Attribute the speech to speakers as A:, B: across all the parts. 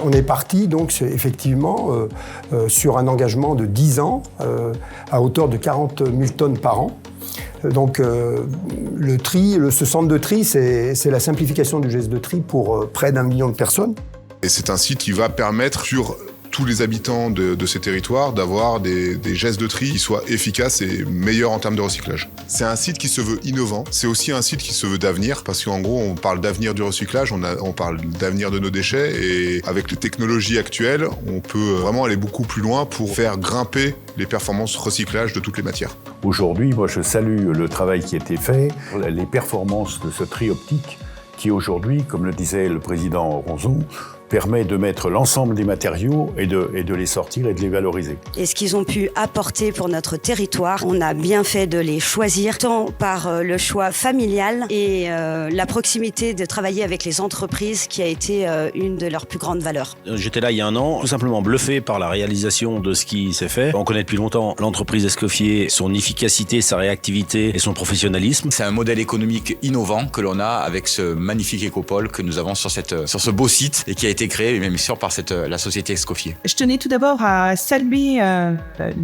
A: On est parti donc effectivement sur un engagement de 10 ans à hauteur de 40 000 tonnes par an. Donc ce centre de tri, c'est la simplification du geste de tri pour près d'1 million de personnes.
B: Et c'est un site qui va permettre sur tous les habitants de ces territoires d'avoir des gestes de tri qui soient efficaces et meilleurs en termes de recyclage. C'est un site qui se veut innovant, c'est aussi un site qui se veut d'avenir, parce qu'en gros on parle d'avenir du recyclage, on parle d'avenir de nos déchets, et avec les technologies actuelles, on peut vraiment aller beaucoup plus loin pour faire grimper les performances recyclage de toutes les matières.
C: Aujourd'hui, moi je salue le travail qui a été fait, les performances de ce tri optique qui aujourd'hui, comme le disait le président Ronzon, permet de mettre l'ensemble des matériaux et de les sortir et de les valoriser.
D: Et ce qu'ils ont pu apporter pour notre territoire, on a bien fait de les choisir, tant par le choix familial et la proximité de travailler avec les entreprises qui a été une de leurs plus grandes valeurs.
E: J'étais là il y a un an, tout simplement bluffé par la réalisation de ce qui s'est fait. On connaît depuis longtemps l'entreprise Escoffier, son efficacité, sa réactivité et son professionnalisme.
F: C'est un modèle économique innovant que l'on a avec ce magnifique écopole que nous avons sur ce beau site et qui a été créé, même sûr, par la société Escoffier.
G: Je tenais tout d'abord à saluer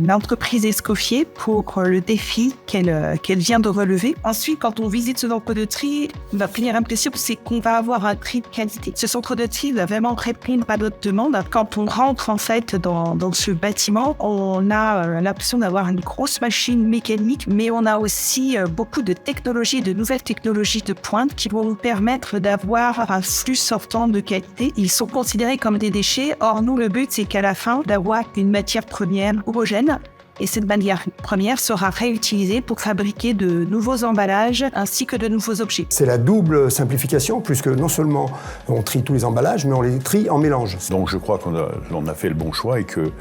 G: l'entreprise Escoffier pour le défi qu'elle vient de relever. Ensuite, quand on visite ce centre de tri, la première impression, c'est qu'on va avoir un tri de qualité. Ce centre de tri va vraiment répondre à notre demande. Quand on rentre en fait dans ce bâtiment, on a l'impression d'avoir une grosse machine mécanique, mais on a aussi beaucoup de technologies, de nouvelles technologies de pointe qui vont nous permettre d'avoir un flux sortant de qualité. Ils sont considérés comme des déchets. Or, nous, le but, c'est qu'à la fin, d'avoir une matière première homogène. Et cette matière première sera réutilisée pour fabriquer de nouveaux emballages ainsi que de nouveaux objets.
A: C'est la double simplification, puisque non seulement on trie tous les emballages, mais on les trie en mélange.
C: Donc je crois qu'on a fait le bon choix et que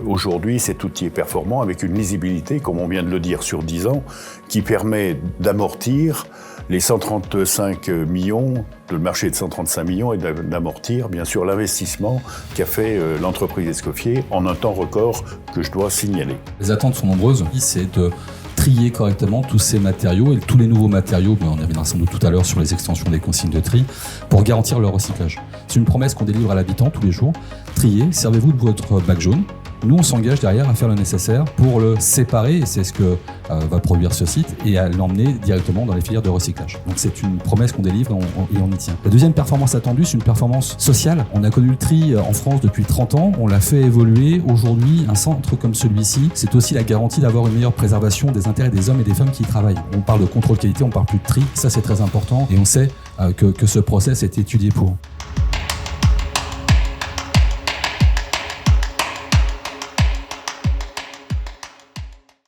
C: aujourd'hui cet outil est performant avec une lisibilité, comme on vient de le dire, sur 10 ans, qui permet d'amortir les 135 millions, le marché de 135 millions, et d'amortir bien sûr l'investissement qu'a fait l'entreprise Escoffier en un temps record que je dois signaler.
H: Les attentes sont nombreuses, c'est de trier correctement tous ces matériaux et tous les nouveaux matériaux, mais on y reviendra sans doute tout à l'heure sur les extensions des consignes de tri, pour garantir leur recyclage. C'est une promesse qu'on délivre à l'habitant tous les jours. Triez, servez-vous de votre bac jaune. Nous, on s'engage derrière à faire le nécessaire pour le séparer, et c'est ce que va produire ce site, et à l'emmener directement dans les filières de recyclage. Donc c'est une promesse qu'on délivre et on y tient. La deuxième performance attendue, c'est une performance sociale. On a connu le tri en France depuis 30 ans, on l'a fait évoluer. Aujourd'hui, un centre comme celui-ci, c'est aussi la garantie d'avoir une meilleure préservation des intérêts des hommes et des femmes qui y travaillent. On parle de contrôle qualité, on parle plus de tri, ça c'est très important, et on sait que ce process est étudié pour.